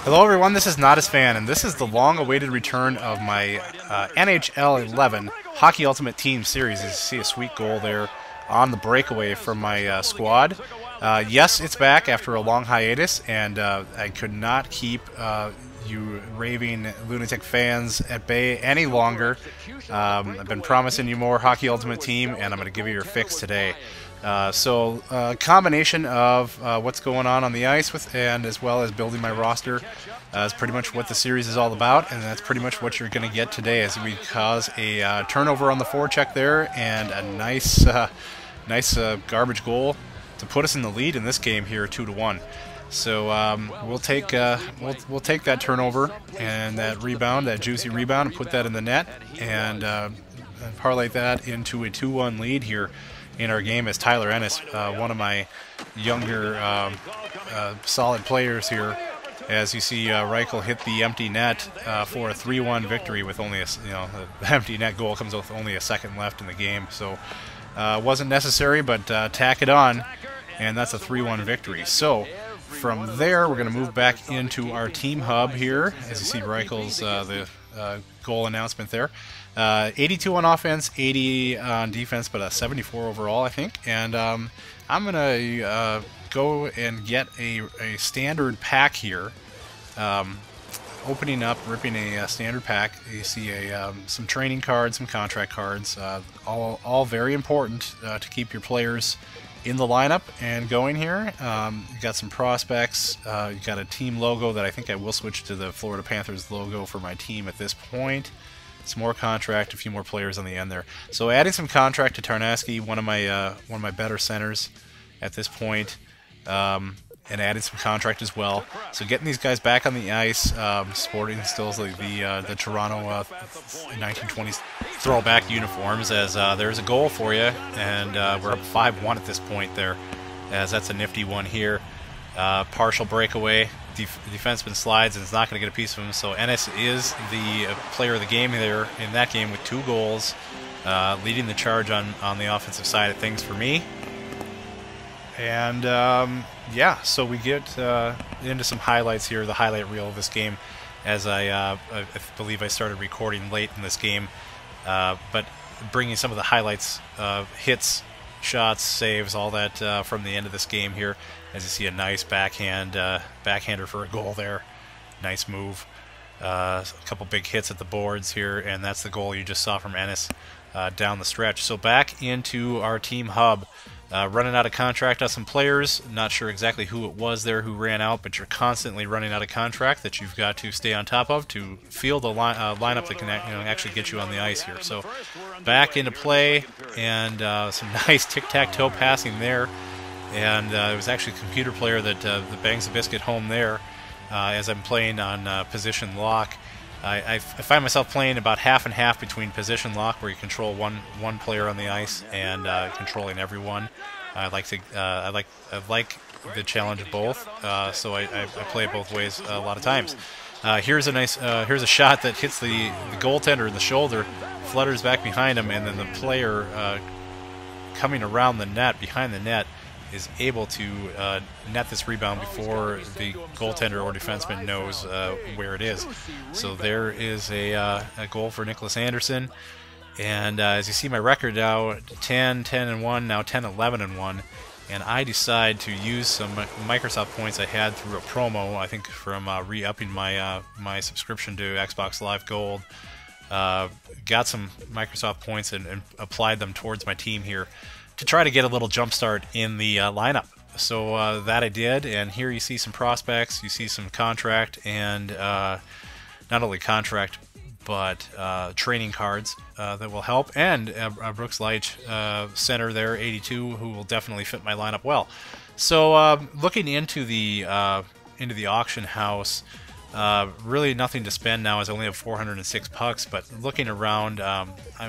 Hello everyone, this is Nadasfan, and this is the long-awaited return of my NHL 11 Hockey Ultimate Team Series. As you see a sweet goal there on the breakaway from my squad. Yes, it's back after a long hiatus, and I could not keep you raving lunatic fans at bay any longer. I've been promising you more Hockey Ultimate Team, and I'm going to give you your fix today. So a combination of what's going on the ice and as well as building my roster is pretty much what the series is all about, and that's pretty much what you're going to get today as we cause a turnover on the forecheck there and a nice garbage goal to put us in the lead in this game here 2-1. So we'll take that turnover and that rebound, that juicy rebound, and put that in the net and parlay that into a 2-1 lead here in our game as Tyler Ennis, one of my younger solid players here. As you see, Reichel hit the empty net for a 3-1 victory with only the empty net goal comes with only a second left in the game. So wasn't necessary, but tack it on, and that's a 3-1 victory. So from there, we're going to move back into our team hub here. As you see, Reichel's the goal announcement there. 82 on offense, 80 on defense, but a 74 overall, I think. And I'm going to go and get a standard pack here. Opening up, ripping a standard pack. You see some training cards, some contract cards, all very important to keep your players in the lineup and going here. You got some prospects. You got a team logo that I think I will switch to the Florida Panthers logo for my team at this point. Some more contract, a few more players on the end there. So adding some contract to Tarnasky, one of my better centers at this point, and adding some contract as well. So getting these guys back on the ice, sporting still like the Toronto 1920s throwback uniforms. As there's a goal for you, and we're up 5-1 at this point there, as that's a nifty one here. Partial breakaway. Defenseman slides and is not going to get a piece of him, so Ennis is the player of the game there in that game with 2 goals, leading the charge on the offensive side of things for me. And yeah, so we get into some highlights here, the highlight reel of this game, as I believe I started recording late in this game, but bringing some of the highlights, hits, shots, saves, all that from the end of this game here. As you see, a nice backhander for a goal there. Nice move. A couple big hits at the boards here, and that's the goal you just saw from Ennis down the stretch. So back into our team hub. Running out of contract on some players. Not sure exactly who it was there who ran out, but you're constantly running out of contract that you've got to stay on top of to field a lineup that can actually get you on the ice here. So back into play, and some nice tic-tac-toe passing there. And it was actually a computer player that bangs the biscuit home there as I'm playing on position lock. I find myself playing about half and half between position lock, where you control one player on the ice, and controlling everyone. I like the challenge of both, so I play it both ways a lot of times. Here's a shot that hits the goaltender in the shoulder, flutters back behind him, and then the player coming around the net, behind the net, is able to net this rebound before the goaltender or defenseman knows where it is. So there is a goal for Nicholas Anderson. And as you see my record now, 10-10-1, now 10-11-1. And I decide to use some Microsoft points I had through a promo, I think from re-upping my subscription to Xbox Live Gold. Got some Microsoft points and applied them towards my team here to try to get a little jump start in the lineup. So that I did, and here you see some prospects, you see some contract, and not only contract, but training cards that will help, and Brooks Leitch, center there, 82, who will definitely fit my lineup well. So looking into the auction house, really nothing to spend now, as I only have 406 pucks, but looking around,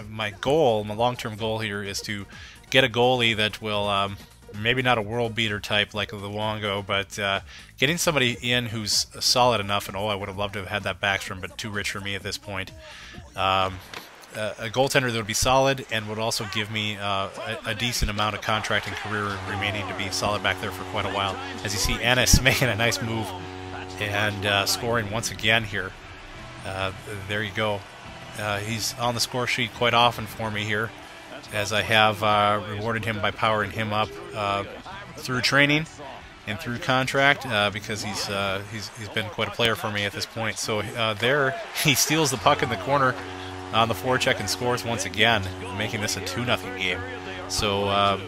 my long-term goal here is to get a goalie that will, maybe not a world beater type like Luongo, but getting somebody in who's solid enough, and I would have loved to have had that Backstrom, but too rich for me at this point. A goaltender that would be solid and would also give me a decent amount of contract and career remaining to be solid back there for quite a while. As you see, Ennis making a nice move and scoring once again here. There you go. He's on the score sheet quite often for me here, as I have rewarded him by powering him up through training and through contract, because he's been quite a player for me at this point. So there, he steals the puck in the corner on the forecheck and scores once again, making this a 2-0 game. So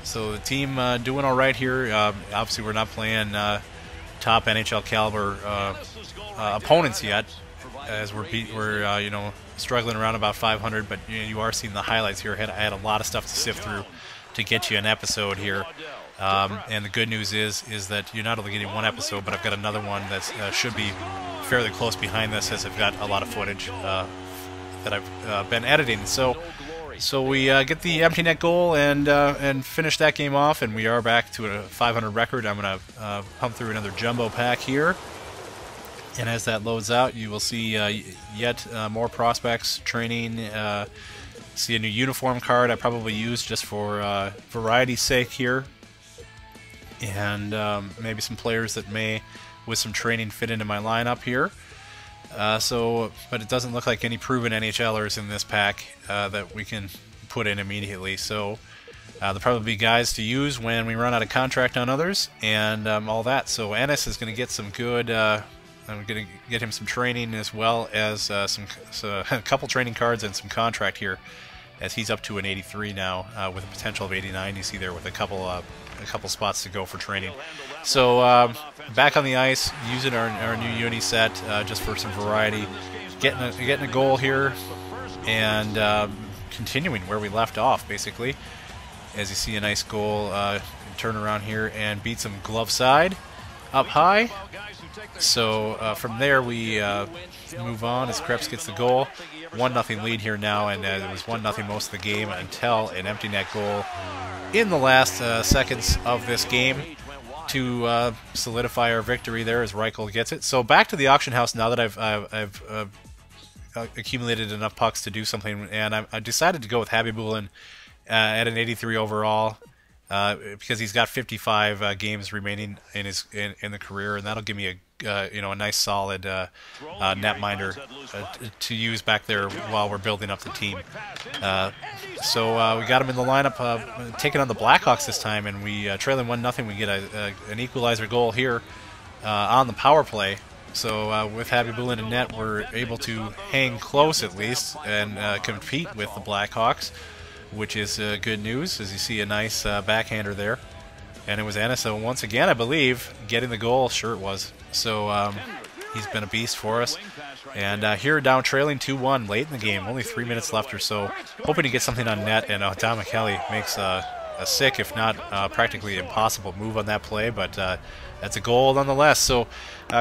so the team doing all right here. Obviously, we're not playing top NHL caliber opponents yet, as we're you know, struggling around about 500. But you are seeing the highlights here. I had a lot of stuff to sift through to get you an episode here. And the good news is that you're not only getting one episode, but I've got another one that should be fairly close behind this, as I've got a lot of footage that I've been editing. So we get the empty net goal and finish that game off, and we are back to a 500 record. I'm going to pump through another jumbo pack here, and as that loads out, you will see yet more prospects training. See a new uniform card I probably use just for variety's sake here, and maybe some players that may, with some training, fit into my lineup here. But it doesn't look like any proven NHLers in this pack that we can put in immediately. So there'll probably be guys to use when we run out of contract on others, and all that. So Ennis is going to get some good. I'm going to get him some training, as well as a couple training cards and some contract here, as he's up to an 83 now, with a potential of 89. You see there, with a couple spots to go for training. So back on the ice, using our new uni set just for some variety, getting a goal here, and continuing where we left off, basically. As you see, a nice goal, turn around here and beat some glove side up high. So from there we move on as Krebs gets the goal. 1-0 lead here now, and it was 1-0 most of the game until an empty net goal in the last seconds of this game to solidify our victory there, as Reichel gets it. So back to the auction house now that I've accumulated enough pucks to do something, and I decided to go with Habibulin at an 83 overall, because he's got 55 games remaining in his in the career, and that'll give me a nice solid netminder to use back there while we're building up the team. So we got him in the lineup, taking on the Blackhawks this time, and we trailing 1-0. We get an equalizer goal here on the power play. So with Habibulin in net, we're able to hang close at least and compete with the Blackhawks, which is good news, as you see a nice backhander there. And it was Ennis once again, I believe, getting the goal. Sure it was. So he's been a beast for us. And here down trailing 2-1 late in the game, only 3 minutes left or so. Hoping to get something on net, and Don McKelly makes a sick, if not practically impossible move on that play, but that's a goal nonetheless. So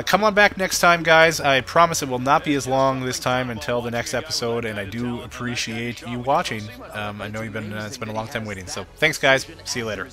come on back next time, guys. I promise it will not be as long this time until the next episode, and I do appreciate you watching. I know it's been a long time waiting. So thanks, guys. See you later.